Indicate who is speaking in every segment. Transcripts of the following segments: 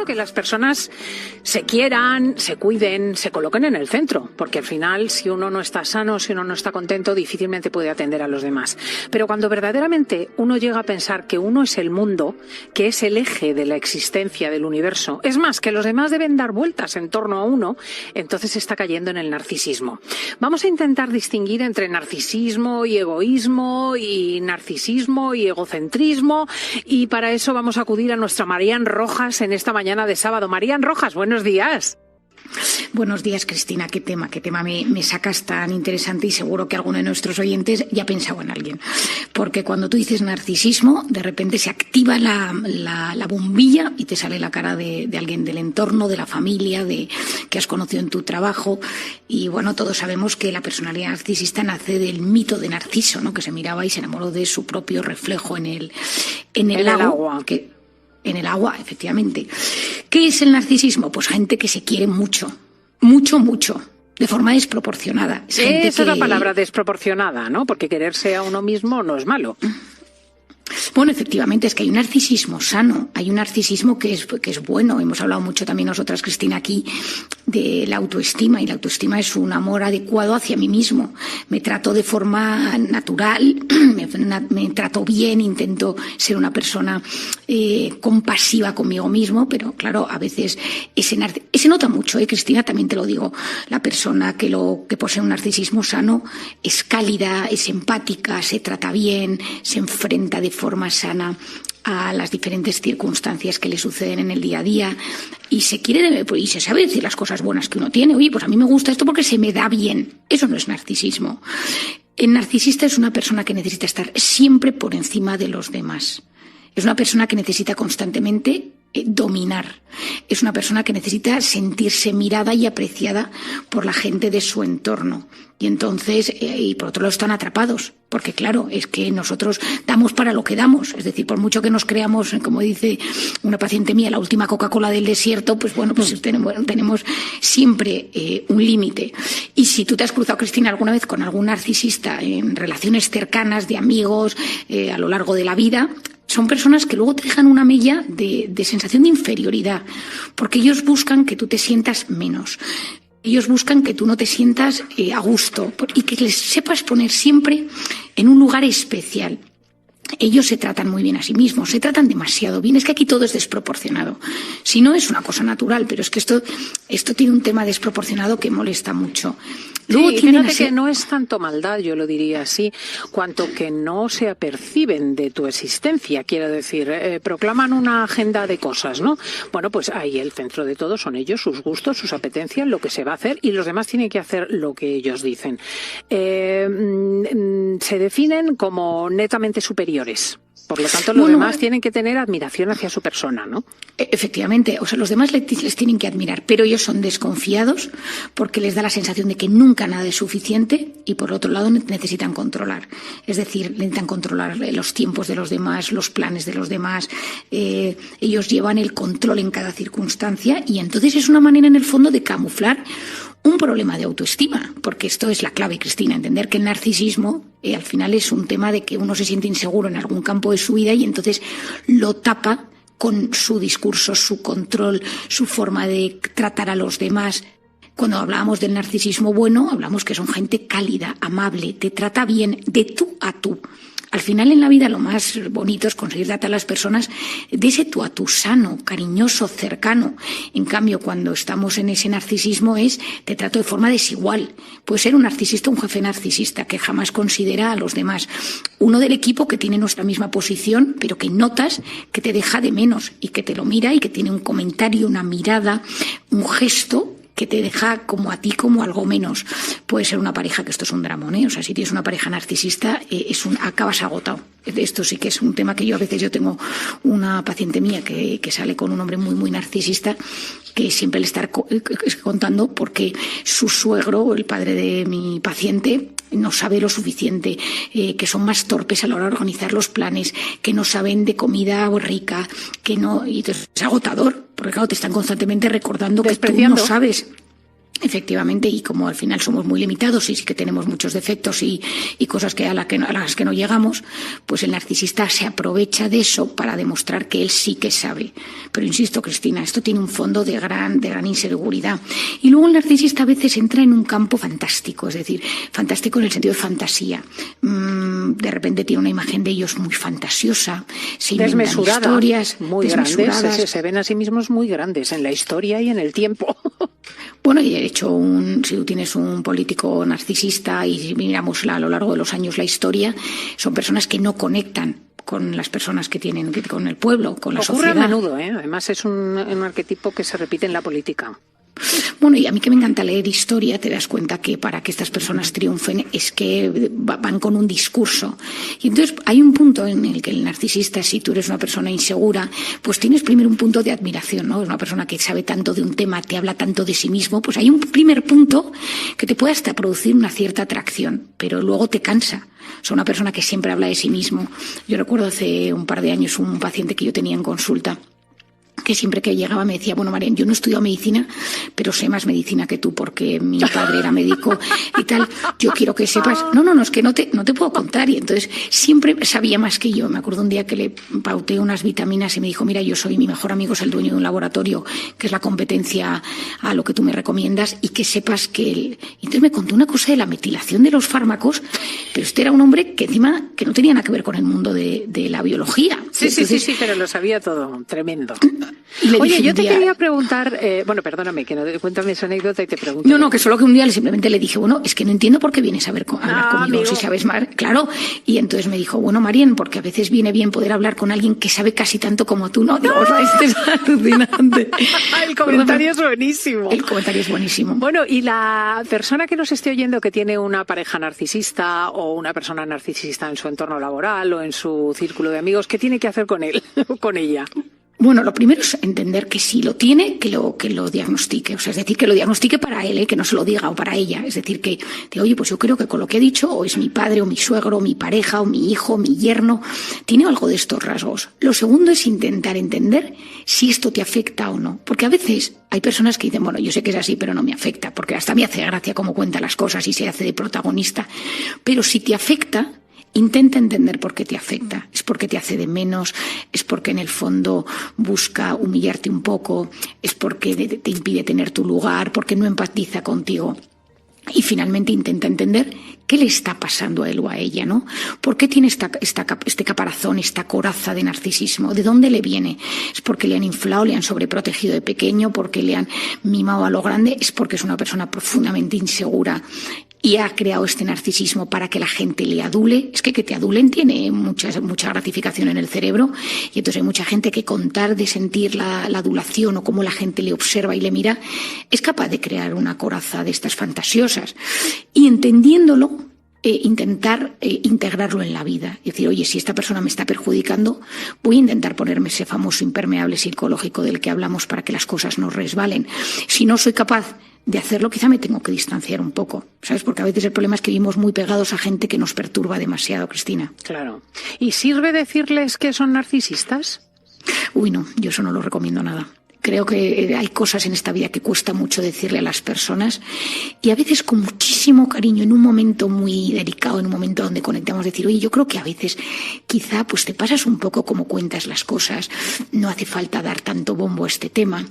Speaker 1: bueno que las personas se quieran, se cuiden, se coloquen en el centro, porque al final si uno no está sano, si uno no está contento, difícilmente puede atender a los demás. Pero cuando verdaderamente uno llega a pensar que uno es el mundo, que es el eje de la existencia del universo, es más, que los demás deben dar vueltas en torno a uno, entonces está cayendo en el narcisismo. Vamos a intentar distinguir entre narcisismo y egoísmo, y narcisismo y egocentrismo, y para eso vamos a acudir a nuestra Marían Rojas en esta mañana de sábado. Marían Rojas, buenos días.
Speaker 2: Buenos días, Cristina. ¿Qué tema me sacas tan interesante? Y seguro que alguno de nuestros oyentes ya ha pensado en alguien. Porque cuando tú dices narcisismo, de repente se activa la bombilla y te sale la cara de alguien del entorno, de la familia, que has conocido en tu trabajo. Y bueno, todos sabemos que la personalidad narcisista nace del mito de Narciso, ¿no? Que se miraba y se enamoró de su propio reflejo en el agua. En el agua, efectivamente. ¿Qué es el narcisismo? Pues gente que se quiere mucho, mucho, de forma desproporcionada.
Speaker 1: Esa es la palabra, desproporcionada, ¿no? Porque quererse a uno mismo no es malo.
Speaker 2: Bueno, efectivamente, es que hay un narcisismo sano, hay un narcisismo que es bueno. Hemos hablado mucho también nosotras, Cristina, aquí de la autoestima, y la autoestima es un amor adecuado hacia mí mismo. Me trato de forma natural, me trato bien, intento ser una persona compasiva conmigo mismo, pero claro, a veces se nota mucho, Cristina, también te lo digo. La persona que posee un narcisismo sano es cálida, es empática, se trata bien, se enfrenta de forma sana a las diferentes circunstancias que le suceden en el día a día, y se sabe decir las cosas buenas que uno tiene. Oye, pues a mí me gusta esto porque se me da bien. Eso no es narcisismo. El narcisista es una persona que necesita estar siempre por encima de los demás. Es una persona que necesita constantemente dominar. Es una persona que necesita sentirse mirada y apreciada por la gente de su entorno. Y entonces, y por otro lado, están atrapados. Porque claro, es que nosotros damos para lo que damos. Es decir, por mucho que nos creamos, como dice una paciente mía, la última Coca-Cola del desierto, pues bueno, pues tenemos siempre un límite. Y si tú te has cruzado, Cristina, alguna vez con algún narcisista en relaciones cercanas, de amigos, a lo largo de la vida, son personas que luego te dejan una mella de sensación de inferioridad, porque ellos buscan que tú te sientas menos. Ellos buscan que tú no te sientas a gusto y que les sepas poner siempre en un lugar especial. Ellos se tratan muy bien a sí mismos, se tratan demasiado bien. Es que aquí todo es desproporcionado. Si no, es una cosa natural, pero es que esto tiene un tema desproporcionado que molesta mucho.
Speaker 1: Luego fíjate que no es tanto maldad, yo lo diría así, cuanto que no se aperciben de tu existencia. Quiero decir, proclaman una agenda de cosas, ¿no? Bueno, pues ahí el centro de todo son ellos, sus gustos, sus apetencias, lo que se va a hacer, y los demás tienen que hacer lo que ellos dicen. Se definen como netamente superiores. Por lo tanto, los demás tienen que tener admiración hacia su persona, ¿no?
Speaker 2: Efectivamente, o sea, los demás les tienen que admirar, pero ellos son desconfiados porque les da la sensación de que nunca nada es suficiente, y por otro lado necesitan controlar. Es decir, necesitan controlar los tiempos de los demás, los planes de los demás. Ellos llevan el control en cada circunstancia, y entonces es una manera en el fondo de camuflar un problema de autoestima, porque esto es la clave, Cristina, entender que el narcisismo al final es un tema de que uno se siente inseguro en algún campo de su vida y entonces lo tapa con su discurso, su control, su forma de tratar a los demás. Cuando hablábamos del narcisismo bueno, hablamos que son gente cálida, amable, te trata bien, de tú a tú. Al final en la vida lo más bonito es conseguir tratar a las personas de ese tú a tú sano, cariñoso, cercano. En cambio, cuando estamos en ese narcisismo te trato de forma desigual. Puede ser un narcisista, un jefe narcisista que jamás considera a los demás. Uno del equipo que tiene nuestra misma posición, pero que notas que te deja de menos y que te lo mira y que tiene un comentario, una mirada, un gesto que te deja como a ti como algo menos. Puede ser una pareja, que esto es un dramón, ¿eh? O sea, si tienes una pareja narcisista, acabas agotado. Esto sí que es un tema que yo tengo una paciente mía que sale con un hombre muy, muy narcisista, que siempre le está contando porque su suegro, el padre de mi paciente, no sabe lo suficiente, que son más torpes a la hora de organizar los planes, que no saben de comida rica, y entonces es agotador, porque claro, te están constantemente recordando que tú no sabes. Efectivamente, y como al final somos muy limitados y sí que tenemos muchos defectos y cosas a las que no llegamos, pues el narcisista se aprovecha de eso para demostrar que él sí que sabe. Pero insisto, Cristina, esto tiene un fondo de gran inseguridad. Y luego el narcisista a veces entra en un campo fantástico, es decir, fantástico en el sentido de fantasía. De repente tiene una imagen de ellos muy fantasiosa, se inventan historias
Speaker 1: muy grandes, se ven a sí mismos muy grandes en la historia y en el tiempo.
Speaker 2: Bueno, y de hecho, si tú tienes un político narcisista y miramos a lo largo de los años la historia, son personas que no conectan con las personas que tienen, con el pueblo, con la sociedad.
Speaker 1: Ocurre a menudo, ¿eh? Además es un arquetipo que se repite en la política.
Speaker 2: Bueno, y a mí que me encanta leer historia, te das cuenta que para que estas personas triunfen es que van con un discurso. Y entonces hay un punto en el que el narcisista, si tú eres una persona insegura, pues tienes primero un punto de admiración, ¿no? Es una persona que sabe tanto de un tema, te habla tanto de sí mismo, pues hay un primer punto que te puede hasta producir una cierta atracción, pero luego te cansa. Es una persona que siempre habla de sí mismo. Yo recuerdo hace un par de años un paciente que yo tenía en consulta, que siempre que llegaba me decía, bueno, Marian, yo no he estudiado medicina, pero sé más medicina que tú porque mi padre era médico y tal. Yo quiero que sepas, no, es que no te puedo contar. Y entonces siempre sabía más que yo. Me acuerdo un día que le pauté unas vitaminas y me dijo, mira, mi mejor amigo es el dueño de un laboratorio, que es la competencia a lo que tú me recomiendas, y que sepas que él... Y entonces me contó una cosa de la metilación de los fármacos, pero este era un hombre que encima que no tenía nada que ver con el mundo de la biología.
Speaker 1: Sí, pero lo sabía todo, tremendo. Oye, yo te quería preguntar, perdóname, que no cuéntame esa anécdota y te pregunto.
Speaker 2: No, que solo que un día simplemente le dije, bueno, es que no entiendo por qué vienes a hablar conmigo, amigo, si sabes más. Claro, y entonces me dijo, bueno, Marian, porque a veces viene bien poder hablar con alguien que sabe casi tanto como tú, ¿no? Digo, esto es alucinante.
Speaker 1: El comentario es buenísimo.
Speaker 2: El comentario es buenísimo.
Speaker 1: Bueno, y la persona que nos esté oyendo que tiene una pareja narcisista o una persona narcisista en su entorno laboral o en su círculo de amigos, ¿qué tiene que hacer con él o con ella?
Speaker 2: Bueno, lo primero es entender que si lo tiene, que lo diagnostique. O sea, es decir, que lo diagnostique para él, que no se lo diga, o para ella. Es decir, que oye, pues yo creo que con lo que he dicho, o es mi padre, o mi suegro, o mi pareja, o mi hijo, o mi yerno, tiene algo de estos rasgos. Lo segundo es intentar entender si esto te afecta o no. Porque a veces hay personas que dicen, bueno, yo sé que es así, pero no me afecta, porque hasta me hace gracia cómo cuenta las cosas y se hace de protagonista. Pero si te afecta, intenta entender por qué te afecta. Es porque te hace de menos, es porque en el fondo busca humillarte un poco, es porque te impide tener tu lugar, porque no empatiza contigo. Y finalmente intenta entender qué le está pasando a él o a ella, ¿no? ¿Por qué tiene este caparazón, esta coraza de narcisismo? ¿De dónde le viene? ¿Es porque le han inflado, le han sobreprotegido de pequeño, porque le han mimado a lo grande? ¿Es porque es una persona profundamente insegura y ha creado este narcisismo para que la gente le adule? Es que te adulen tiene mucha gratificación en el cerebro, y entonces hay mucha gente que con tal de sentir la adulación o cómo la gente le observa y le mira, es capaz de crear una coraza de estas fantasiosas. Y entendiéndolo, intentar integrarlo en la vida. Es decir, oye, si esta persona me está perjudicando, voy a intentar ponerme ese famoso impermeable psicológico del que hablamos para que las cosas no resbalen. Si no soy capaz de hacerlo, quizá me tengo que distanciar un poco, ¿sabes? Porque a veces el problema es que vivimos muy pegados a gente que nos perturba demasiado, Cristina.
Speaker 1: Claro. ¿Y sirve decirles que son narcisistas?
Speaker 2: Uy, no, yo eso no lo recomiendo nada. Creo que hay cosas en esta vida que cuesta mucho decirle a las personas, y a veces con muchísimo cariño, en un momento muy delicado, en un momento donde conectamos, decir, oye, yo creo que a veces quizá pues te pasas un poco como cuentas las cosas, no hace falta dar tanto bombo a este tema,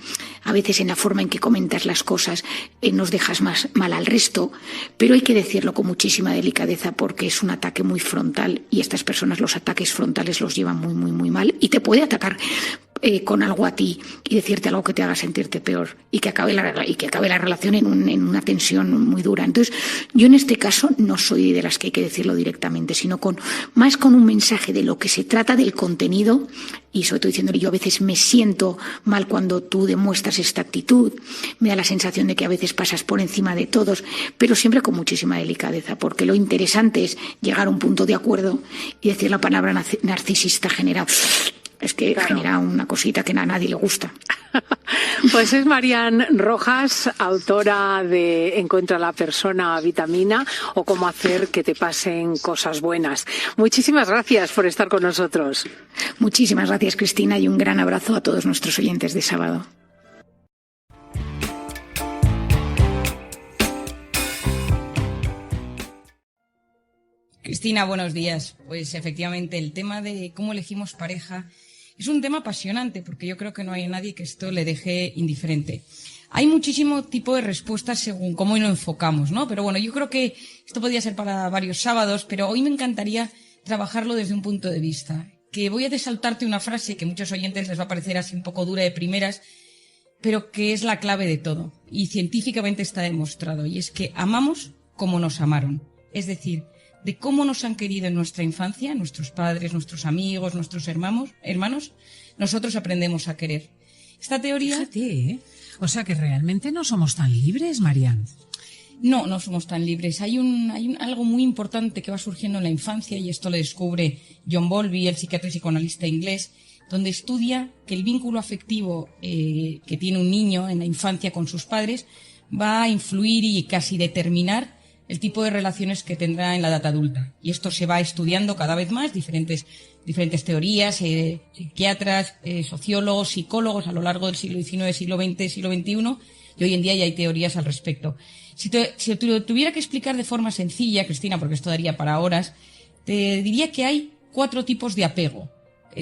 Speaker 2: a veces en la forma en que comentas las cosas nos dejas más mal al resto, pero hay que decirlo con muchísima delicadeza porque es un ataque muy frontal, y estas personas los ataques frontales los llevan muy, muy, muy mal, y te puede atacar con algo a ti y decirte algo que te haga sentirte peor y que acabe la relación en una tensión muy dura. Entonces, yo en este caso no soy de las que hay que decirlo directamente, sino más con un mensaje de lo que se trata, del contenido, y sobre todo diciéndole, yo a veces me siento mal cuando tú demuestras esta actitud, me da la sensación de que a veces pasas por encima de todos, pero siempre con muchísima delicadeza, porque lo interesante es llegar a un punto de acuerdo, y decir la palabra narcisista genera una cosita que a nadie le gusta.
Speaker 1: Pues es Marian Rojas, autora de Encuentra la persona vitamina, o cómo hacer que te pasen cosas buenas. Muchísimas gracias por estar con nosotros.
Speaker 2: Muchísimas gracias, Cristina, y un gran abrazo a todos nuestros oyentes de sábado.
Speaker 3: Cristina, buenos días. Pues efectivamente el tema de cómo elegimos pareja es un tema apasionante porque yo creo que no hay nadie que esto le deje indiferente. Hay muchísimo tipo de respuestas según cómo lo enfocamos, ¿no? Pero bueno, yo creo que esto podría ser para varios sábados, pero hoy me encantaría trabajarlo desde un punto de vista. Que voy a desaltarte una frase que a muchos oyentes les va a parecer así un poco dura de primeras, pero que es la clave de todo. Y científicamente está demostrado. Y es que amamos como nos amaron. Es decir, de cómo nos han querido en nuestra infancia, nuestros padres, nuestros amigos, nuestros hermanos, nosotros aprendemos a querer. Esta teoría...
Speaker 4: Fíjate, ¿eh? O sea que realmente no somos tan libres, Marian.
Speaker 3: No somos tan libres. Hay algo muy importante que va surgiendo en la infancia y esto lo descubre John Bowlby, el psiquiatra y psicoanalista inglés, donde estudia que el vínculo afectivo que tiene un niño en la infancia con sus padres va a influir y casi determinar el tipo de relaciones que tendrá en la edad adulta. Y esto se va estudiando cada vez más, diferentes teorías, psiquiatras, sociólogos, psicólogos a lo largo del siglo XIX, siglo XX, siglo XXI, y hoy en día ya hay teorías al respecto. Si te tuviera que explicar de forma sencilla, Cristina, porque esto daría para horas, te diría que hay 4 tipos de apego.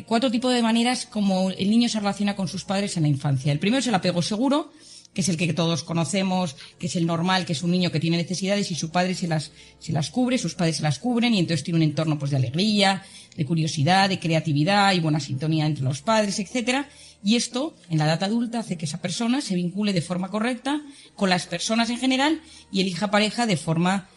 Speaker 3: 4 tipos de maneras como el niño se relaciona con sus padres en la infancia. El primero es el apego seguro, que es el que todos conocemos, que es el normal, que es un niño que tiene necesidades y su padre se las cubre, sus padres se las cubren y entonces tiene un entorno pues de alegría, de curiosidad, de creatividad y buena sintonía entre los padres, etcétera. Y esto, en la edad adulta, hace que esa persona se vincule de forma correcta con las personas en general y elija pareja de forma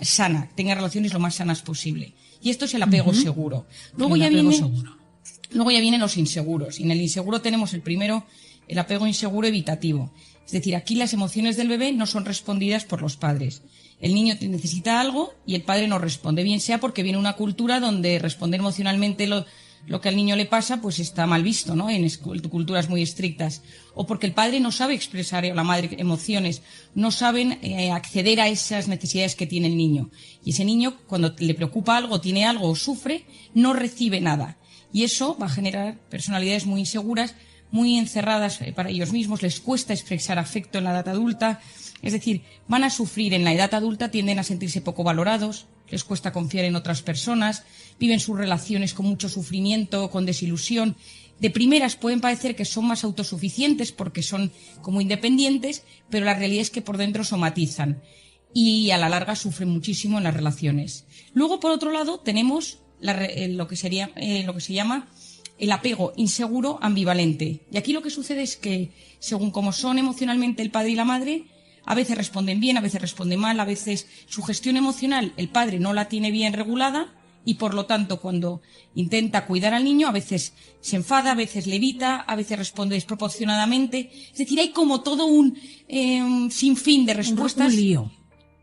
Speaker 3: sana, tenga relaciones lo más sanas posible. Y esto es el apego seguro. Luego ya vienen los inseguros. Y en el inseguro tenemos el primero, el apego inseguro evitativo. Es decir, aquí las emociones del bebé no son respondidas por los padres. El niño necesita algo y el padre no responde, bien sea porque viene una cultura donde responder emocionalmente lo que al niño le pasa pues está mal visto, ¿no? En culturas muy estrictas. O porque el padre no sabe expresar, o la madre, emociones, no saben acceder a esas necesidades que tiene el niño. Y ese niño, cuando le preocupa algo, tiene algo o sufre, no recibe nada. Y eso va a generar personalidades muy inseguras, muy encerradas para ellos mismos, les cuesta expresar afecto en la edad adulta, es decir, van a sufrir en la edad adulta, tienden a sentirse poco valorados, les cuesta confiar en otras personas, viven sus relaciones con mucho sufrimiento, con desilusión. De primeras pueden parecer que son más autosuficientes porque son como independientes, pero la realidad es que por dentro somatizan y a la larga sufren muchísimo en las relaciones. Luego, por otro lado, tenemos lo que se llama el apego inseguro ambivalente. Y aquí lo que sucede es que, según cómo son emocionalmente el padre y la madre, a veces responden bien, a veces responden mal, a veces su gestión emocional el padre no la tiene bien regulada y, por lo tanto, cuando intenta cuidar al niño, a veces se enfada, a veces le evita, a veces responde desproporcionadamente. Es decir, hay como todo un sinfín de respuestas.
Speaker 4: Un lío.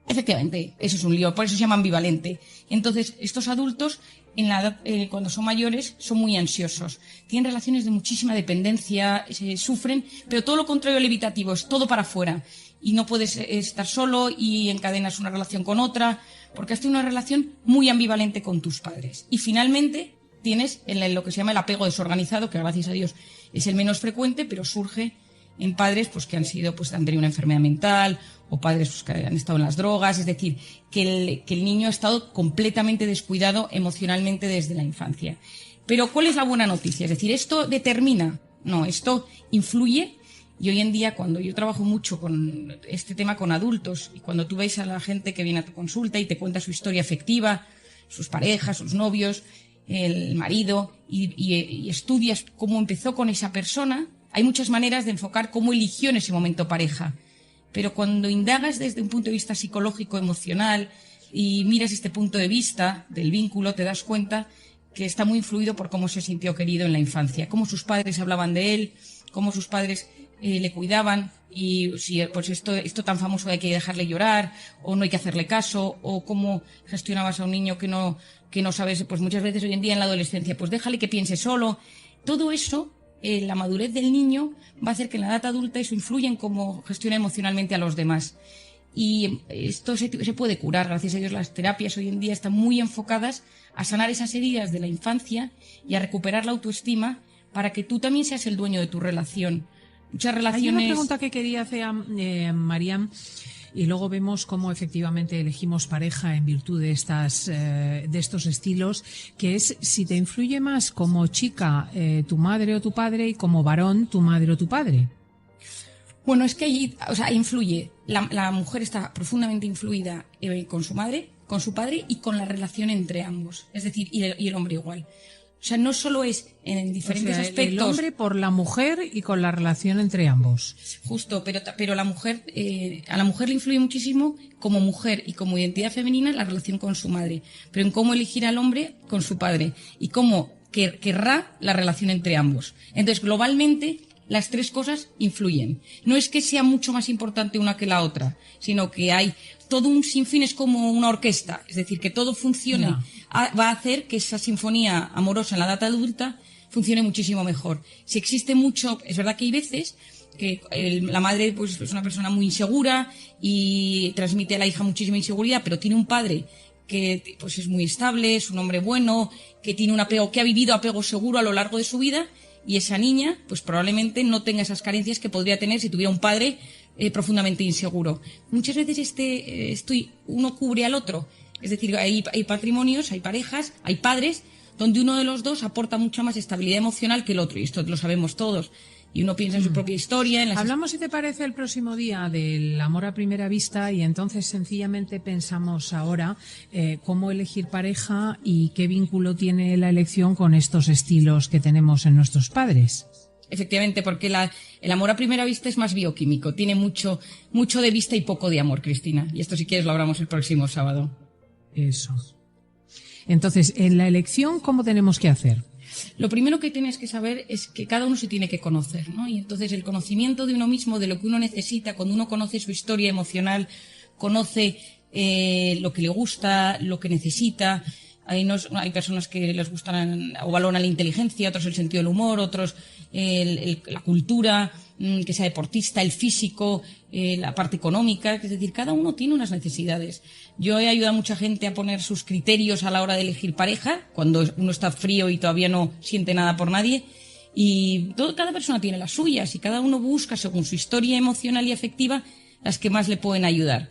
Speaker 3: Efectivamente, eso es un lío, por eso se llama ambivalente. Entonces, estos adultos, en la edad, cuando son mayores, son muy ansiosos. Tienen relaciones de muchísima dependencia, sufren, pero todo lo contrario al evitativo, es todo para afuera. Y no puedes estar solo y encadenas una relación con otra, porque has tenido una relación muy ambivalente con tus padres. Y finalmente tienes lo que se llama el apego desorganizado, que gracias a Dios es el menos frecuente, pero surge en padres pues que han tenido una enfermedad mental o padres pues, que han estado en las drogas, es decir, que el niño ha estado completamente descuidado emocionalmente desde la infancia. Pero ¿cuál es la buena noticia? Es decir, ¿esto determina? No, esto influye. Y hoy en día, cuando yo trabajo mucho con este tema con adultos y cuando tú ves a la gente que viene a tu consulta y te cuenta su historia afectiva, sus parejas, sus novios, el marido, y estudias cómo empezó con esa persona, hay muchas maneras de enfocar cómo eligió en ese momento pareja. Pero cuando indagas desde un punto de vista psicológico, emocional, y miras este punto de vista del vínculo, te das cuenta que está muy influido por cómo se sintió querido en la infancia, cómo sus padres hablaban de él, cómo sus padres le cuidaban, y si pues esto tan famoso de hay que dejarle llorar, o no hay que hacerle caso, o cómo gestionabas a un niño que no sabes, pues muchas veces hoy en día en la adolescencia, pues déjale que piense solo. Todo eso, la madurez del niño va a hacer que en la edad adulta eso influya en cómo gestiona emocionalmente a los demás. Y esto se puede curar, gracias a Dios las terapias hoy en día están muy enfocadas a sanar esas heridas de la infancia y a recuperar la autoestima para que tú también seas el dueño de tu relación. Muchas relaciones...
Speaker 4: Hay una pregunta que quería hacer, Marian, y luego vemos cómo efectivamente elegimos pareja en virtud de estos estilos, que es si te influye más como chica tu madre o tu padre y como varón tu madre o tu padre.
Speaker 3: Bueno, es que allí, influye. La mujer está profundamente influida con su madre, con su padre y con la relación entre ambos. Es decir, y el hombre igual. O sea, no solo es en diferentes aspectos.
Speaker 4: El hombre por la mujer y con la relación entre ambos.
Speaker 3: Justo, pero la mujer, a la mujer le influye muchísimo como mujer y como identidad femenina la relación con su madre. Pero en cómo elegir al hombre con su padre y cómo querrá la relación entre ambos. Entonces, globalmente, las tres cosas influyen. No es que sea mucho más importante una que la otra, sino que hay todo un sinfín, es como una orquesta. Es decir, que todo funcione.
Speaker 4: No.
Speaker 3: Va a hacer que esa sinfonía amorosa en la edad adulta funcione muchísimo mejor. Si existe mucho, es verdad que hay veces que la madre pues es una persona muy insegura y transmite a la hija muchísima inseguridad, pero tiene un padre que pues es muy estable, es un hombre bueno, que tiene un apego, que ha vivido apego seguro a lo largo de su vida, y esa niña pues probablemente no tenga esas carencias que podría tener si tuviera un padre profundamente inseguro. Muchas veces uno cubre al otro. Es decir, hay patrimonios, hay parejas, hay padres donde uno de los dos aporta mucha más estabilidad emocional que el otro, y esto lo sabemos todos. Y uno piensa en su propia historia.
Speaker 4: Hablamos, si te parece, el próximo día del amor a primera vista, y entonces sencillamente pensamos ahora cómo elegir pareja y qué vínculo tiene la elección con estos estilos que tenemos en nuestros padres.
Speaker 3: Efectivamente, porque el amor a primera vista es más bioquímico, tiene mucho de vista y poco de amor, Cristina. Y esto, si quieres, lo hablamos el próximo sábado.
Speaker 4: Eso. Entonces, en la elección, ¿cómo tenemos que hacer?
Speaker 3: Lo primero que tienes que saber es que cada uno se tiene que conocer, ¿no? Y entonces el conocimiento de uno mismo, de lo que uno necesita, cuando uno conoce su historia emocional, conoce lo que le gusta, lo que necesita. Hay personas que les gustan o valoran la inteligencia, otros el sentido del humor, otros la cultura, que sea deportista, el físico, la parte económica. Es decir, cada uno tiene unas necesidades. Yo he ayudado a mucha gente a poner sus criterios a la hora de elegir pareja, cuando uno está frío y todavía no siente nada por nadie. Y cada persona tiene las suyas y cada uno busca, según su historia emocional y afectiva, las que más le pueden ayudar.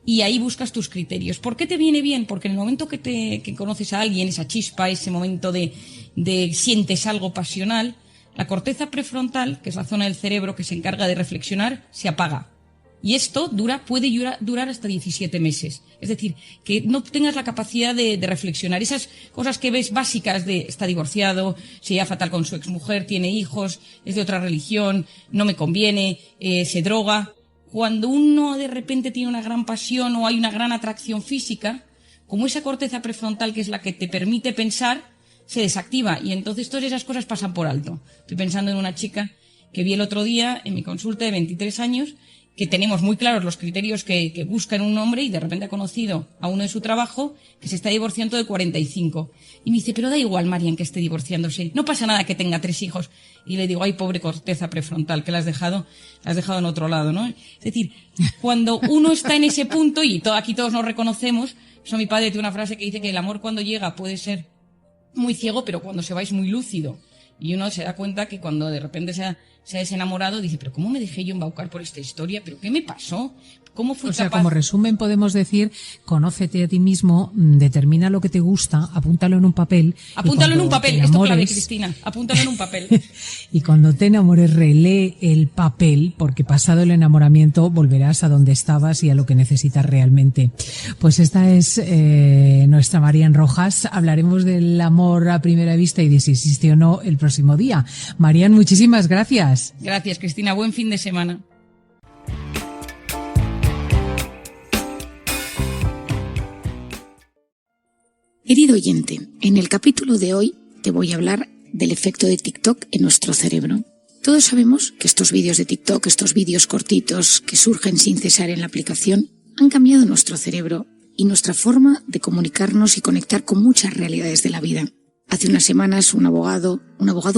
Speaker 3: Y ahí buscas tus criterios. ¿Por qué te viene bien? Porque en el momento que conoces a alguien, esa chispa, ese momento de sientes algo pasional, la corteza prefrontal, que es la zona del cerebro que se encarga de reflexionar, se apaga. Y esto puede durar hasta 17 meses. Es decir, que no tengas la capacidad de reflexionar. Esas cosas que ves básicas de está divorciado, se lleva fatal con su exmujer, tiene hijos, es de otra religión, no me conviene, se droga. Cuando uno de repente tiene una gran pasión o hay una gran atracción física, como esa corteza prefrontal, que es la que te permite pensar, se desactiva y entonces todas esas cosas pasan por alto. Estoy pensando en una chica que vi el otro día en mi consulta de 23 años, que tenemos muy claros los criterios que busca en un hombre, y de repente ha conocido a uno de su trabajo que se está divorciando de 45. Y me dice, pero da igual, Marian, que esté divorciándose. No pasa nada que tenga 3 hijos. Y le digo, ay, pobre corteza prefrontal, que la has dejado en otro lado, ¿no? Es decir, cuando uno está en ese punto, y aquí todos nos reconocemos, mi padre tiene una frase que dice que el amor cuando llega puede ser muy ciego, pero cuando se va es muy lúcido. Y uno se da cuenta que cuando de repente se ha desenamorado, dice, pero ¿cómo me dejé yo embaucar por esta historia? ¿Pero qué me pasó? ¿Cómo fui capaz?
Speaker 4: Como resumen podemos decir, conócete a ti mismo, determina lo que te gusta, apúntalo en un papel.
Speaker 3: Apúntalo en un papel, esto clave, Cristina, apúntalo en un papel.
Speaker 4: Y cuando te enamores, relee el papel, porque pasado el enamoramiento volverás a donde estabas y a lo que necesitas realmente. Pues esta es nuestra Marian Rojas. Hablaremos del amor a primera vista y de si existe o no el próximo día. Marian, muchísimas gracias.
Speaker 3: Gracias, Cristina, buen fin de semana.
Speaker 2: Querido oyente, en el capítulo de hoy te voy a hablar del efecto de TikTok en nuestro cerebro. Todos sabemos que estos vídeos de TikTok, estos vídeos cortitos que surgen sin cesar en la aplicación, han cambiado nuestro cerebro y nuestra forma de comunicarnos y conectar con muchas realidades de la vida. Hace unas semanas un abogado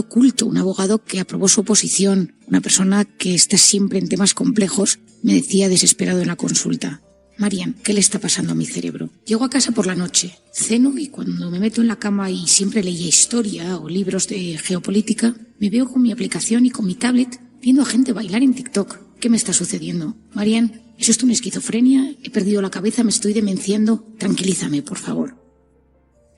Speaker 2: culto, un abogado que aprobó su oposición, una persona que está siempre en temas complejos, me decía desesperado en la consulta: Marian, ¿qué le está pasando a mi cerebro? Llego a casa por la noche, ceno y cuando me meto en la cama y siempre leía historia o libros de geopolítica, me veo con mi aplicación y con mi tablet viendo a gente bailar en TikTok. ¿Qué me está sucediendo? Marian, ¿Es esto una esquizofrenia? ¿He perdido la cabeza? ¿Me estoy demenciando? Tranquilízame, por favor.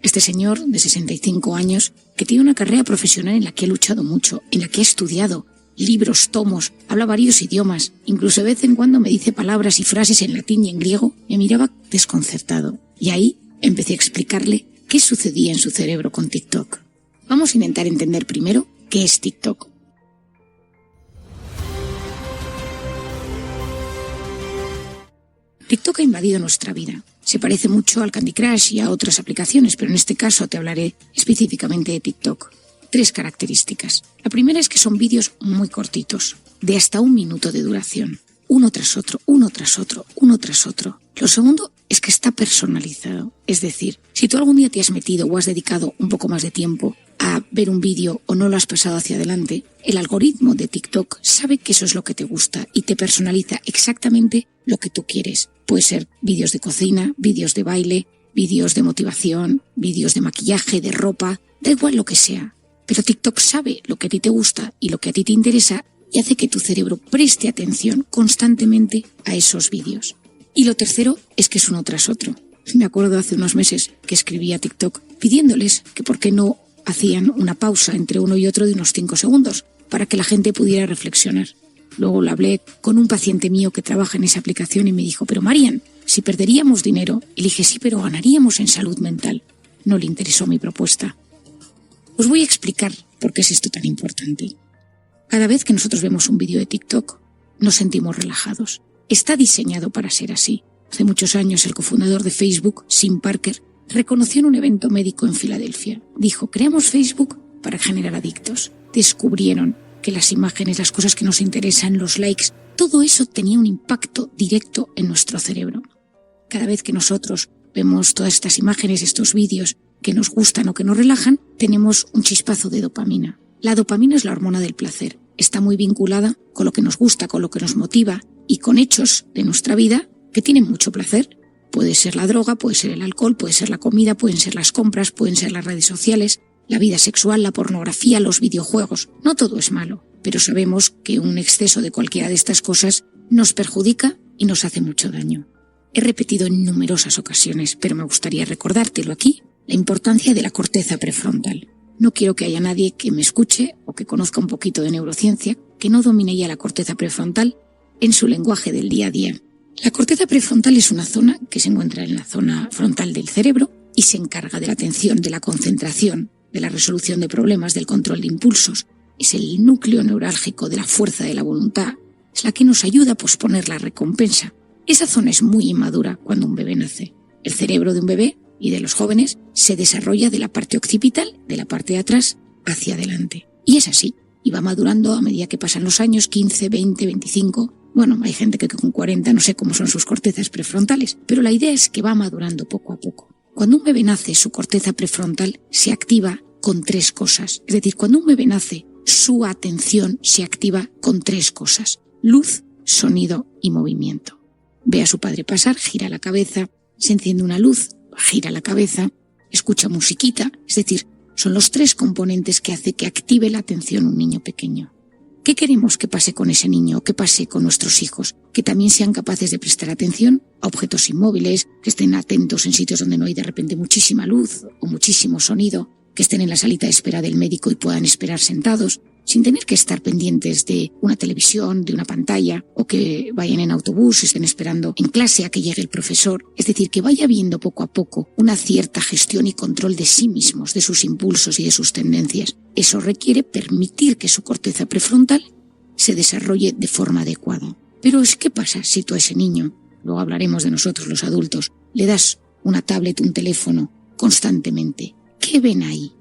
Speaker 2: Este señor de 65 años, que tiene una carrera profesional en la que ha luchado mucho, en la que ha estudiado libros, tomos, habla varios idiomas, incluso de vez en cuando me dice palabras y frases en latín y en griego, me miraba desconcertado. Y ahí empecé a explicarle qué sucedía en su cerebro con TikTok. Vamos a intentar entender primero qué es TikTok. TikTok ha invadido nuestra vida. Se parece mucho al Candy Crush y a otras aplicaciones, pero en este caso te hablaré específicamente de TikTok. 3 características. La primera es que son vídeos muy cortitos, de hasta 1 minuto de duración. Uno tras otro, uno tras otro, uno tras otro. Lo segundo es que está personalizado. Es decir, si tú algún día te has metido o has dedicado un poco más de tiempo a ver un vídeo o no lo has pasado hacia adelante, el algoritmo de TikTok sabe que eso es lo que te gusta y te personaliza exactamente lo que tú quieres. Puede ser vídeos de cocina, vídeos de baile, vídeos de motivación, vídeos de maquillaje, de ropa, da igual lo que sea. Pero TikTok sabe lo que a ti te gusta y lo que a ti te interesa y hace que tu cerebro preste atención constantemente a esos vídeos. Y lo tercero es que es uno tras otro. Me acuerdo hace unos meses que escribí a TikTok pidiéndoles que por qué no hacían una pausa entre uno y otro de unos 5 segundos para que la gente pudiera reflexionar. Luego lo hablé con un paciente mío que trabaja en esa aplicación y me dijo, pero Marian, si perderíamos dinero. Y le dije, sí, pero ganaríamos en salud mental. No le interesó mi propuesta. Os voy a explicar por qué es esto tan importante. Cada vez que nosotros vemos un vídeo de TikTok, nos sentimos relajados. Está diseñado para ser así. Hace muchos años el cofundador de Facebook, Tim Parker, reconoció en un evento médico en Filadelfia. Dijo, creamos Facebook para generar adictos. Descubrieron que las imágenes, las cosas que nos interesan, los likes, todo eso tenía un impacto directo en nuestro cerebro. Cada vez que nosotros vemos todas estas imágenes, estos vídeos que nos gustan o que nos relajan, tenemos un chispazo de dopamina. La dopamina es la hormona del placer. Está muy vinculada con lo que nos gusta, con lo que nos motiva y con hechos de nuestra vida que tienen mucho placer. Puede ser la droga, puede ser el alcohol, puede ser la comida, pueden ser las compras, pueden ser las redes sociales, la vida sexual, la pornografía, los videojuegos. No todo es malo, pero sabemos que un exceso de cualquiera de estas cosas nos perjudica y nos hace mucho daño. He repetido en numerosas ocasiones, pero me gustaría recordártelo aquí, la importancia de la corteza prefrontal. No quiero que haya nadie que me escuche o que conozca un poquito de neurociencia que no domine ya la corteza prefrontal en su lenguaje del día a día. La corteza prefrontal es una zona que se encuentra en la zona frontal del cerebro y se encarga de la atención, de la concentración, de la resolución de problemas, del control de impulsos. Es el núcleo neurálgico de la fuerza de la voluntad. Es la que nos ayuda a posponer la recompensa. Esa zona es muy inmadura cuando un bebé nace. El cerebro de un bebé y de los jóvenes se desarrolla de la parte occipital, de la parte de atrás, hacia adelante. Y es así. Y va madurando a medida que pasan los años, 15, 20, 25... Bueno, hay gente que con 40 no sé cómo son sus cortezas prefrontales, pero la idea es que va madurando poco a poco. Cuando un bebé nace, su corteza prefrontal se activa con 3 cosas. Es decir, cuando un bebé nace, su atención se activa con 3 cosas. Luz, sonido y movimiento. Ve a su padre pasar, gira la cabeza, se enciende una luz, gira la cabeza, escucha musiquita. Es decir, son los 3 componentes que hace que active la atención un niño pequeño. ¿Qué queremos que pase con ese niño o que pase con nuestros hijos? Que también sean capaces de prestar atención a objetos inmóviles, que estén atentos en sitios donde no hay de repente muchísima luz o muchísimo sonido, que estén en la salita de espera del médico y puedan esperar sentados, sin tener que estar pendientes de una televisión, de una pantalla, o que vayan en autobús, estén esperando en clase a que llegue el profesor. Es decir, que vaya viendo poco a poco una cierta gestión y control de sí mismos, de sus impulsos y de sus tendencias. Eso requiere permitir que su corteza prefrontal se desarrolle de forma adecuada. Pero ¿qué pasa si tú a ese niño, luego hablaremos de nosotros los adultos, le das una tablet, un teléfono constantemente? ¿Qué ven ahí?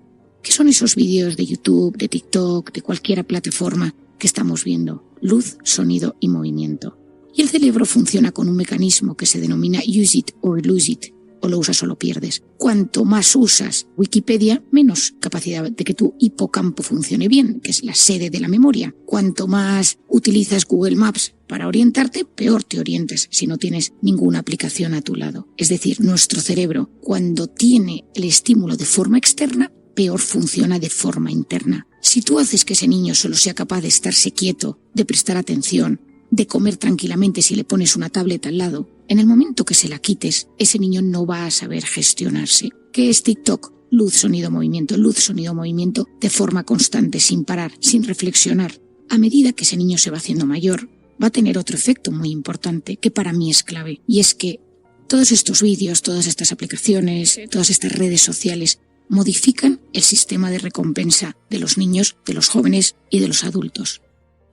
Speaker 2: ¿Qué son esos vídeos de YouTube, de TikTok, de cualquier plataforma que estamos viendo? Luz, sonido y movimiento. Y el cerebro funciona con un mecanismo que se denomina use it or lose it. O lo usas o lo pierdes. Cuanto más usas Wikipedia, menos capacidad de que tu hipocampo funcione bien, que es la sede de la memoria. Cuanto más utilizas Google Maps para orientarte, peor te orientas si no tienes ninguna aplicación a tu lado. Es decir, nuestro cerebro, cuando tiene el estímulo de forma externa, peor funciona de forma interna. Si tú haces que ese niño solo sea capaz de estarse quieto, de prestar atención, de comer tranquilamente si le pones una tablet al lado, en el momento que se la quites, ese niño no va a saber gestionarse. ¿Qué es TikTok? Luz, sonido, movimiento, de forma constante, sin parar, sin reflexionar. A medida que ese niño se va haciendo mayor, va a tener otro efecto muy importante que para mí es clave, y es que todos estos vídeos, todas estas aplicaciones, todas estas redes sociales modifican el sistema de recompensa de los niños, de los jóvenes y de los adultos.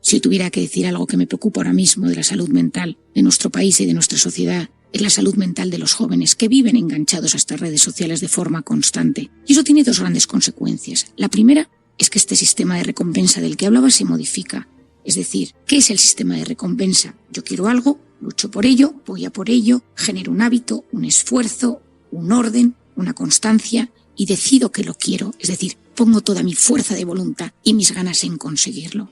Speaker 2: Si yo tuviera que decir algo que me preocupa ahora mismo de la salud mental de nuestro país y de nuestra sociedad, es la salud mental de los jóvenes que viven enganchados a estas redes sociales de forma constante. Y eso tiene dos grandes consecuencias. La primera es que este sistema de recompensa del que hablaba se modifica. Es decir, ¿qué es el sistema de recompensa? Yo quiero algo, lucho por ello, voy a por ello, genero un hábito, un esfuerzo, un orden, una constancia y decido que lo quiero. Es decir, pongo toda mi fuerza de voluntad y mis ganas en conseguirlo.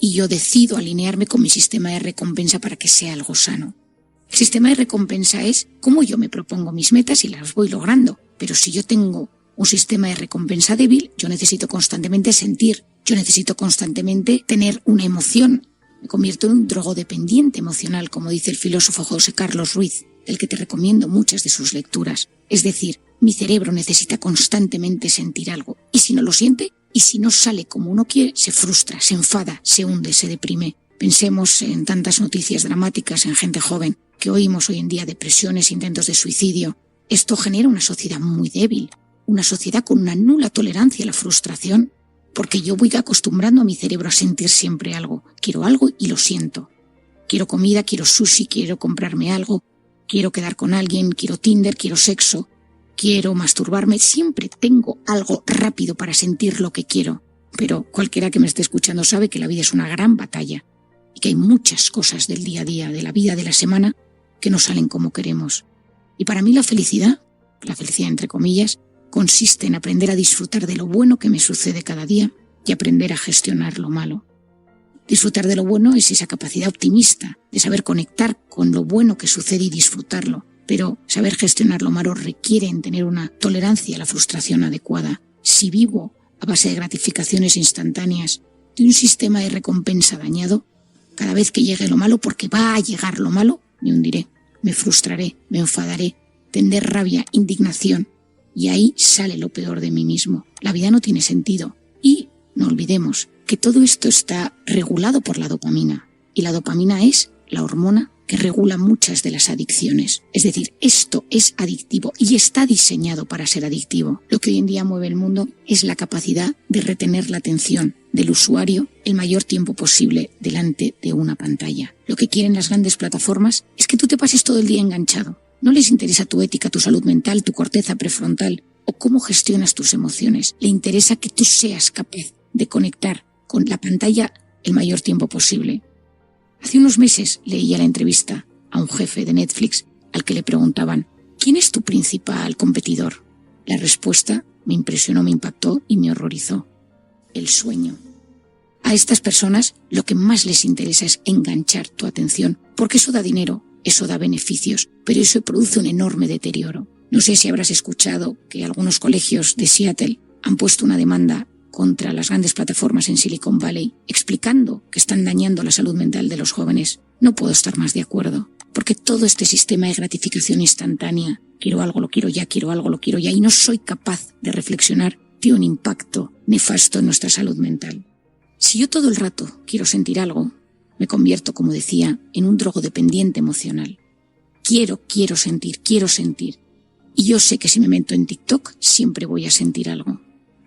Speaker 2: Y yo decido alinearme con mi sistema de recompensa para que sea algo sano. El sistema de recompensa es cómo yo me propongo mis metas y las voy logrando. Pero si yo tengo un sistema de recompensa débil, yo necesito constantemente sentir, yo necesito constantemente tener una emoción. Me convierto en un drogodependiente emocional, como dice el filósofo José Carlos Ruiz, del que te recomiendo muchas de sus lecturas. Es decir, mi cerebro necesita constantemente sentir algo. Y si no lo siente, y si no sale como uno quiere, se frustra, se enfada, se hunde, se deprime. Pensemos en tantas noticias dramáticas en gente joven que oímos hoy en día, depresiones, intentos de suicidio. Esto genera una sociedad muy débil, una sociedad con una nula tolerancia a la frustración, porque yo voy acostumbrando a mi cerebro a sentir siempre algo. Quiero algo y lo siento. Quiero comida, quiero sushi, quiero comprarme algo, quiero quedar con alguien, quiero Tinder, quiero sexo, quiero masturbarme. Siempre tengo algo rápido para sentir lo que quiero. Pero cualquiera que me esté escuchando sabe que la vida es una gran batalla y que hay muchas cosas del día a día, de la vida, de la semana, que no salen como queremos. Y para mí la felicidad entre comillas, consiste en aprender a disfrutar de lo bueno que me sucede cada día y aprender a gestionar lo malo. Disfrutar de lo bueno es esa capacidad optimista de saber conectar con lo bueno que sucede y disfrutarlo, pero saber gestionar lo malo requiere en tener una tolerancia a la frustración adecuada. Si vivo a base de gratificaciones instantáneas, de un sistema de recompensa dañado, cada vez que llegue lo malo, porque va a llegar lo malo, me hundiré, me frustraré, me enfadaré, tendré rabia, indignación, y ahí sale lo peor de mí mismo. La vida no tiene sentido. Y no olvidemos que todo esto está regulado por la dopamina. Y la dopamina es la hormona que regula muchas de las adicciones. Es decir, esto es adictivo y está diseñado para ser adictivo. Lo que hoy en día mueve el mundo es la capacidad de retener la atención del usuario el mayor tiempo posible delante de una pantalla. Lo que quieren las grandes plataformas es que tú te pases todo el día enganchado. No les interesa tu ética, tu salud mental, tu corteza prefrontal o cómo gestionas tus emociones. Le interesa que tú seas capaz de conectar con la pantalla el mayor tiempo posible. Hace unos meses leía la entrevista a un jefe de Netflix al que le preguntaban ¿quién es tu principal competidor? La respuesta me impresionó, me impactó y me horrorizó. El sueño. A estas personas lo que más les interesa es enganchar tu atención, porque eso da dinero, eso da beneficios, pero eso produce un enorme deterioro. No sé si habrás escuchado que algunos colegios de Seattle han puesto una demanda contra las grandes plataformas en Silicon Valley, explicando que están dañando la salud mental de los jóvenes. No puedo estar más de acuerdo, porque todo este sistema de gratificación instantánea, quiero algo, lo quiero ya, quiero algo, lo quiero ya, y no soy capaz de reflexionar, tiene un impacto nefasto en nuestra salud mental. Si yo todo el rato quiero sentir algo, Me convierto, como decía, en un drogodependiente emocional. Quiero sentir. Y yo sé que si me meto en TikTok siempre voy a sentir algo.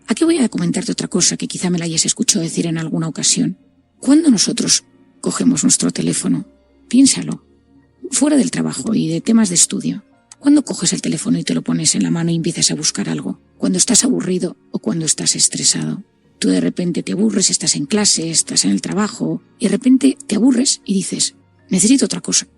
Speaker 2: Aquí voy a comentarte otra cosa que quizá me la hayas escuchado decir en alguna ocasión. Cuando nosotros cogemos nuestro teléfono, piénsalo, fuera del trabajo y de temas de estudio, ¿cuándo coges el teléfono y te lo pones en la mano y empiezas a buscar algo? ¿Cuando estás aburrido o cuando estás estresado? Tú de repente te aburres, estás en clase, estás en el trabajo y de repente te aburres y dices, necesito otra cosa.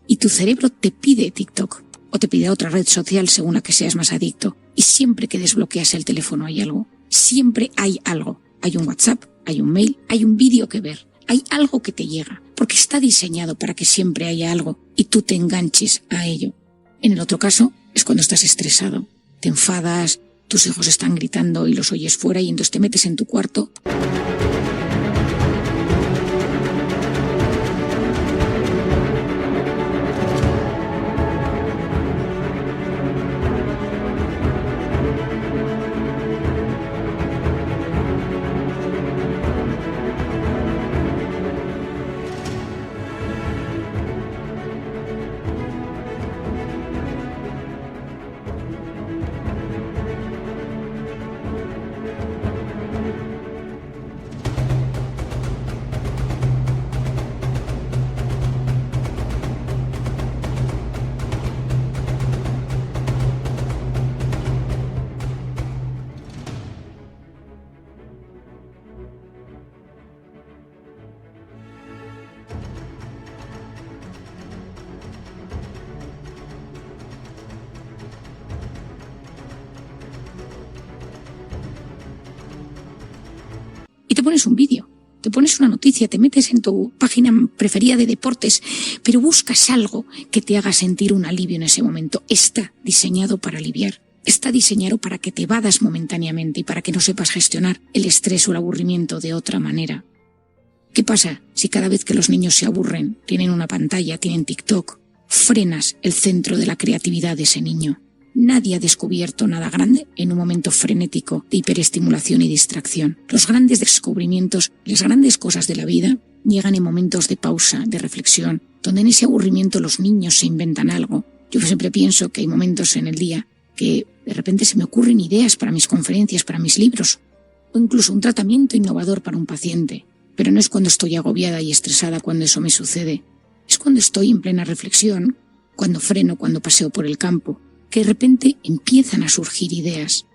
Speaker 2: Y tu cerebro te pide TikTok o te pide otra red social según la que seas más adicto. Y siempre que desbloqueas el teléfono hay algo. Siempre hay algo. Hay un WhatsApp, hay un mail, hay un vídeo que ver. Hay algo que te llega, porque está diseñado para que siempre haya algo y tú te enganches a ello. En el otro caso es cuando estás estresado, te enfadas, tus hijos están gritando y los oyes fuera y entonces te metes en tu cuarto. Y te pones un vídeo, te pones una noticia, te metes en tu página preferida de deportes, pero buscas algo que te haga sentir un alivio en ese momento. Está diseñado para aliviar, está diseñado para que te evadas momentáneamente y para que no sepas gestionar el estrés o el aburrimiento de otra manera. ¿Qué pasa si cada vez que los niños se aburren, tienen una pantalla, tienen TikTok, frenas el centro de la creatividad de ese niño? Nadie ha descubierto nada grande en un momento frenético de hiperestimulación y distracción. Los grandes descubrimientos, las grandes cosas de la vida llegan en momentos de pausa, de reflexión, donde en ese aburrimiento los niños se inventan algo. Yo siempre pienso que hay momentos en el día que de repente se me ocurren ideas para mis conferencias, para mis libros, o incluso un tratamiento innovador para un paciente. Pero no es cuando estoy agobiada y estresada cuando eso me sucede. Es cuando estoy en plena reflexión, cuando freno, cuando paseo por el campo, que de repente empiezan a surgir ideas.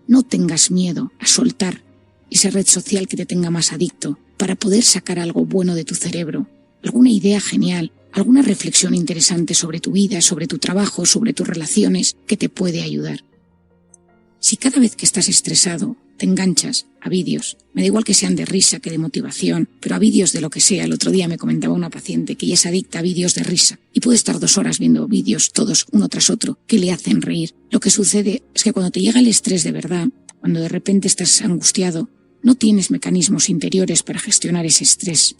Speaker 2: No tengas miedo a soltar esa red social que te tenga más adicto para poder sacar algo bueno de tu cerebro, alguna idea genial, alguna reflexión interesante sobre tu vida, sobre tu trabajo, sobre tus relaciones que te puede ayudar. Si cada vez que estás estresado te enganchas a vídeos, me da igual que sean de risa que de motivación, pero a vídeos de lo que sea. El otro día me comentaba una paciente que ella es adicta a vídeos de risa y puede estar 2 horas viendo vídeos todos uno tras otro que le hacen reír. Lo que sucede es que cuando te llega el estrés de verdad, cuando de repente estás angustiado, no tienes mecanismos interiores para gestionar ese estrés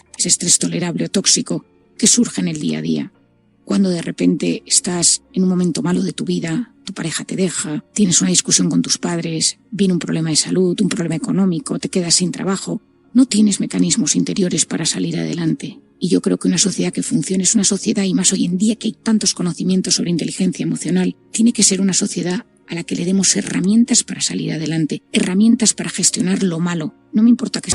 Speaker 2: tolerable o tóxico que surge en el día a día. Cuando de repente estás en un momento malo de tu vida, tu pareja te deja, tienes una discusión con tus padres, viene un problema de salud, un problema económico, te quedas sin trabajo, no tienes mecanismos interiores para salir adelante. Y yo creo que una sociedad que funcione es una sociedad, y más hoy en día que hay tantos conocimientos sobre inteligencia emocional, tiene que ser una sociedad a la que le demos herramientas para salir adelante, herramientas para gestionar lo malo. No me importa que...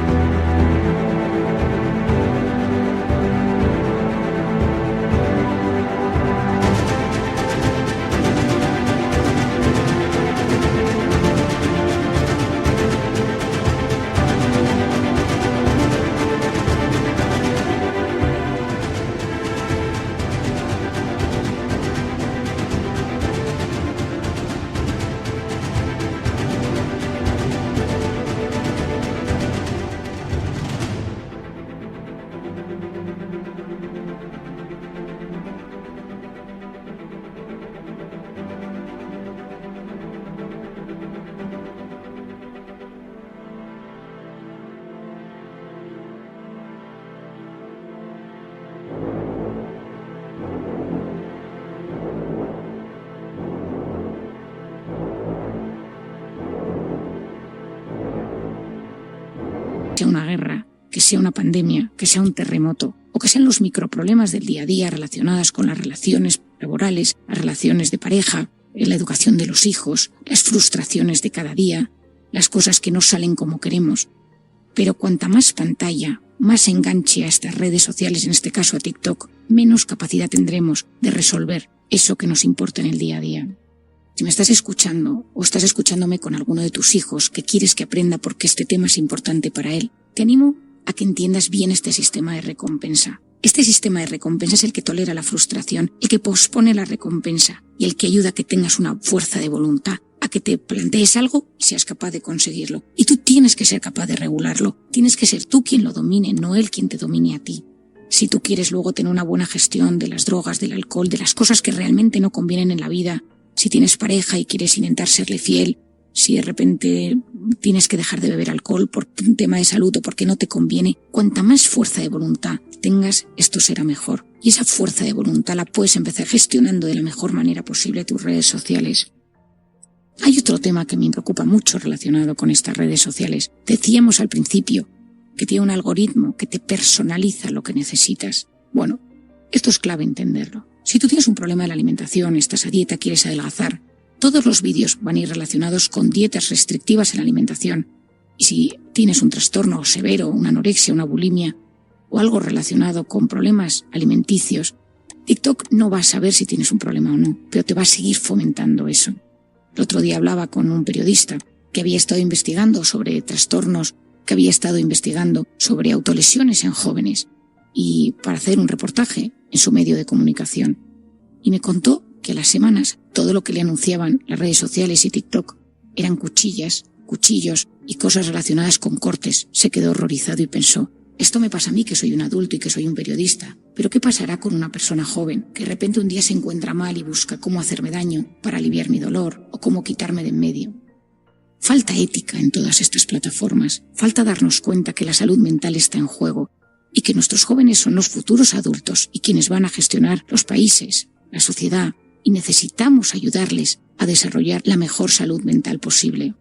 Speaker 2: sea una guerra, que sea una pandemia, que sea un terremoto, o que sean los microproblemas del día a día relacionadas con las relaciones laborales, las relaciones de pareja, la educación de los hijos, las frustraciones de cada día, las cosas que no salen como queremos. Pero cuanta más pantalla, más enganche a estas redes sociales, en este caso a TikTok, menos capacidad tendremos de resolver eso que nos importa en el día a día. Si me estás escuchando o estás escuchándome con alguno de tus hijos que quieres que aprenda porque este tema es importante para él, te animo a que entiendas bien este sistema de recompensa. Este sistema de recompensa es el que tolera la frustración, el que pospone la recompensa y el que ayuda a que tengas una fuerza de voluntad, a que te plantees algo y seas capaz de conseguirlo. Y tú tienes que ser capaz de regularlo. Tienes que ser tú quien lo domine, no él quien te domine a ti. Si tú quieres luego tener una buena gestión de las drogas, del alcohol, de las cosas que realmente no convienen en la vida, si tienes pareja y quieres intentar serle fiel, si de repente tienes que dejar de beber alcohol por un tema de salud o porque no te conviene, cuanta más fuerza de voluntad tengas, esto será mejor. Y esa fuerza de voluntad la puedes empezar gestionando de la mejor manera posible tus redes sociales. Hay otro tema que me preocupa mucho relacionado con estas redes sociales. Decíamos al principio que tiene un algoritmo que te personaliza lo que necesitas. Bueno, esto es clave entenderlo. Si tú tienes un problema de la alimentación, estás a dieta, quieres adelgazar, todos los vídeos van a ir relacionados con dietas restrictivas en la alimentación. Y si tienes un trastorno severo, una anorexia, una bulimia o algo relacionado con problemas alimenticios, TikTok no va a saber si tienes un problema o no, pero te va a seguir fomentando eso. El otro día hablaba con un periodista que había estado investigando sobre trastornos, que había estado investigando sobre autolesiones en jóvenes y para hacer un reportaje en su medio de comunicación. Y me contó que a las semanas todo lo que le anunciaban las redes sociales y TikTok eran cuchillas, cuchillos y cosas relacionadas con cortes. Se quedó horrorizado y pensó, esto me pasa a mí que soy un adulto y que soy un periodista, pero ¿qué pasará con una persona joven que de repente un día se encuentra mal y busca cómo hacerme daño para aliviar mi dolor o cómo quitarme de en medio? Falta ética en todas estas plataformas, falta darnos cuenta que la salud mental está en juego y que nuestros jóvenes son los futuros adultos y quienes van a gestionar los países, la sociedad, y necesitamos ayudarles a desarrollar la mejor salud mental posible.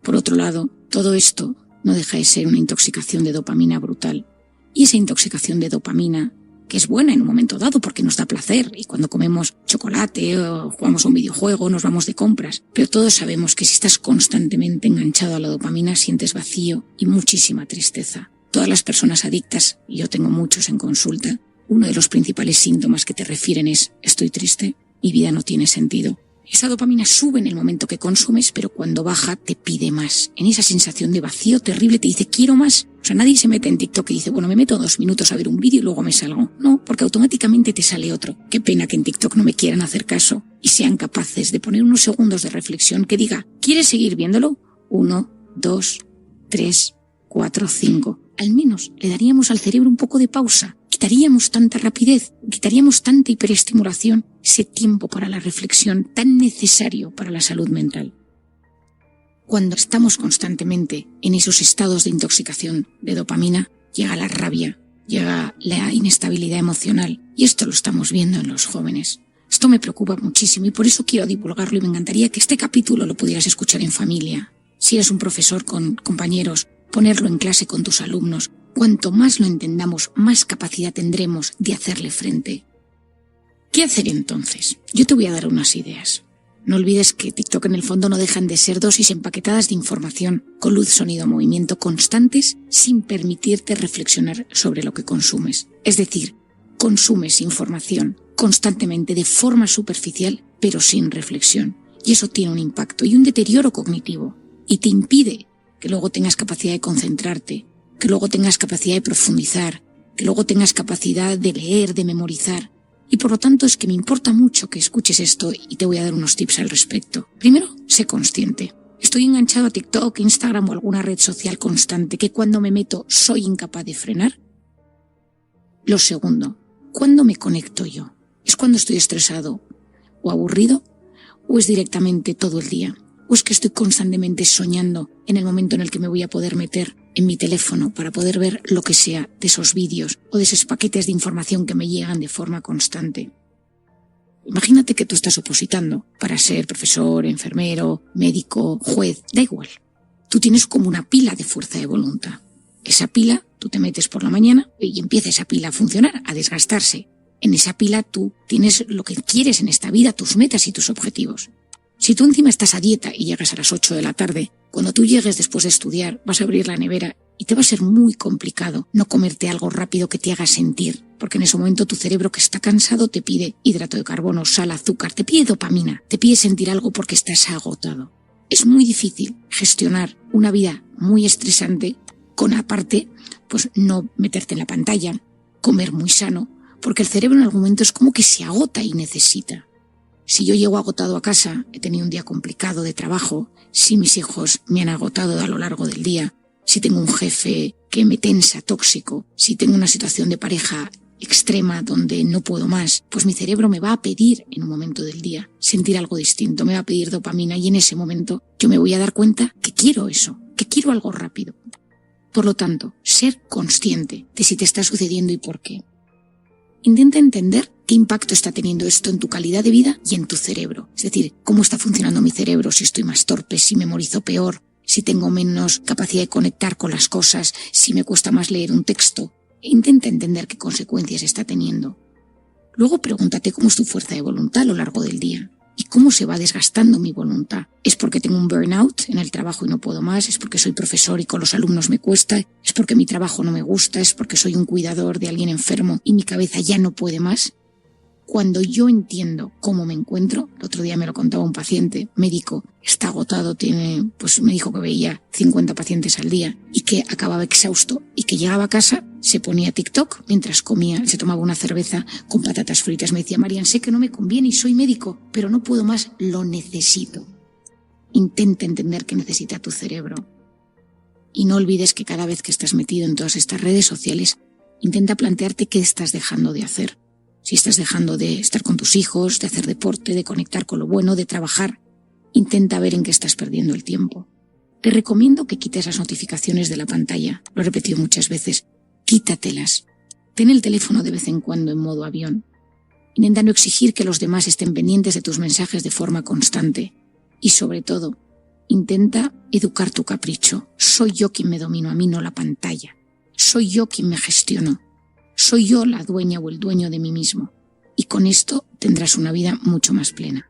Speaker 2: Por otro lado, todo esto no deja de ser una intoxicación de dopamina brutal. Y esa intoxicación de dopamina, que es buena en un momento dado porque nos da placer, y cuando comemos chocolate o jugamos a un videojuego nos vamos de compras, pero todos sabemos que si estás constantemente enganchado a la dopamina sientes vacío y muchísima tristeza. Todas las personas adictas, y yo tengo muchos en consulta, uno de los principales síntomas que te refieren es estoy triste, mi vida no tiene sentido. Esa dopamina sube en el momento que consumes, pero cuando baja te pide más. En esa sensación de vacío terrible te dice quiero más. O sea, nadie se mete en TikTok y dice bueno, me meto 2 minutos a ver un vídeo y luego me salgo. No, porque automáticamente te sale otro. Qué pena que en TikTok no me quieran hacer caso y sean capaces de poner unos segundos de reflexión que diga ¿quieres seguir viéndolo? 1, 2, 3, 4, 5. Al menos le daríamos al cerebro un poco de pausa. Quitaríamos tanta rapidez, quitaríamos tanta hiperestimulación, ese tiempo para la reflexión tan necesario para la salud mental. Cuando estamos constantemente en esos estados de intoxicación de dopamina, llega la rabia, llega la inestabilidad emocional, y esto lo estamos viendo en los jóvenes. Esto me preocupa muchísimo y por eso quiero divulgarlo y me encantaría que este capítulo lo pudieras escuchar en familia. Si eres un profesor con compañeros, ponerlo en clase con tus alumnos. Cuanto más lo entendamos, más capacidad tendremos de hacerle frente. ¿Qué hacer entonces? Yo te voy a dar unas ideas. No olvides que TikTok en el fondo no dejan de ser dosis empaquetadas de información con luz, sonido, movimiento constantes sin permitirte reflexionar sobre lo que consumes. Es decir, consumes información constantemente de forma superficial pero sin reflexión. Y eso tiene un impacto y un deterioro cognitivo y te impide que luego tengas capacidad de concentrarte, que luego tengas capacidad de profundizar, que luego tengas capacidad de leer, de memorizar. Y por lo tanto es que me importa mucho que escuches esto y te voy a dar unos tips al respecto. Primero, sé consciente. Estoy enganchado a TikTok, Instagram o alguna red social constante que cuando me meto soy incapaz de frenar. Lo segundo, ¿cuándo me conecto yo? ¿Es cuando estoy estresado o aburrido? ¿O es directamente todo el día? ¿O es que estoy constantemente soñando en el momento en el que me voy a poder meter en mi teléfono para poder ver lo que sea de esos vídeos o de esos paquetes de información que me llegan de forma constante? Imagínate que tú estás opositando para ser profesor, enfermero, médico, juez, da igual. Tú tienes como una pila de fuerza de voluntad. Esa pila Tú te metes por la mañana y empieza esa pila a funcionar, a desgastarse. En esa pila tú tienes lo que quieres en esta vida, tus metas y tus objetivos. Si tú encima estás a dieta y llegas a las 8 de la tarde, cuando tú llegues después de estudiar, vas a abrir la nevera y te va a ser muy complicado no comerte algo rápido que te haga sentir, porque en ese momento tu cerebro, que está cansado, te pide hidrato de carbono, sal, azúcar, te pide dopamina, te pide sentir algo porque estás agotado. Es muy difícil gestionar una vida muy estresante con, aparte, pues no meterte en la pantalla, comer muy sano, porque el cerebro en algún momento es como que se agota y necesita. Si yo llego agotado a casa, he tenido un día complicado de trabajo, si mis hijos me han agotado a lo largo del día, si tengo un jefe que me tensa, tóxico, si tengo una situación de pareja extrema donde no puedo más, pues mi cerebro me va a pedir en un momento del día sentir algo distinto, me va a pedir dopamina y en ese momento yo me voy a dar cuenta que quiero eso, que quiero algo rápido. Por lo tanto, ser consciente de si te está sucediendo y por qué. Intenta entender qué impacto está teniendo esto en tu calidad de vida y en tu cerebro. Es decir, cómo está funcionando mi cerebro, si estoy más torpe, si memorizo peor, si tengo menos capacidad de conectar con las cosas, si me cuesta más leer un texto. Intenta entender qué consecuencias está teniendo. Luego pregúntate cómo es tu fuerza de voluntad a lo largo del día y cómo se va desgastando mi voluntad. ¿Es porque tengo un burnout en el trabajo y no puedo más? ¿Es porque soy profesor y con los alumnos me cuesta? ¿Es porque mi trabajo no me gusta? ¿Es porque soy un cuidador de alguien enfermo y mi cabeza ya no puede más? Cuando yo entiendo cómo me encuentro, el otro día me lo contaba un paciente médico, está agotado, me dijo que veía 50 pacientes al día y que acababa exhausto y que llegaba a casa, se ponía TikTok mientras comía, se tomaba una cerveza con patatas fritas. Me decía: Marian, sé que no me conviene y soy médico, pero no puedo más, lo necesito. Intenta entender qué necesita tu cerebro. Y no olvides que cada vez que estás metido en todas estas redes sociales, intenta plantearte qué estás dejando de hacer. Si estás dejando de estar con tus hijos, de hacer deporte, de conectar con lo bueno, de trabajar, intenta ver en qué estás perdiendo el tiempo. Te recomiendo que quites las notificaciones de la pantalla. Lo he repetido muchas veces. Quítatelas. Ten el teléfono de vez en cuando en modo avión. Intenta no exigir que los demás estén pendientes de tus mensajes de forma constante. Y sobre todo, intenta educar tu capricho. Soy yo quien me domino, a mí no la pantalla. Soy yo quien me gestiono. Soy yo la dueña o el dueño de mí mismo. Y con esto tendrás una vida mucho más plena.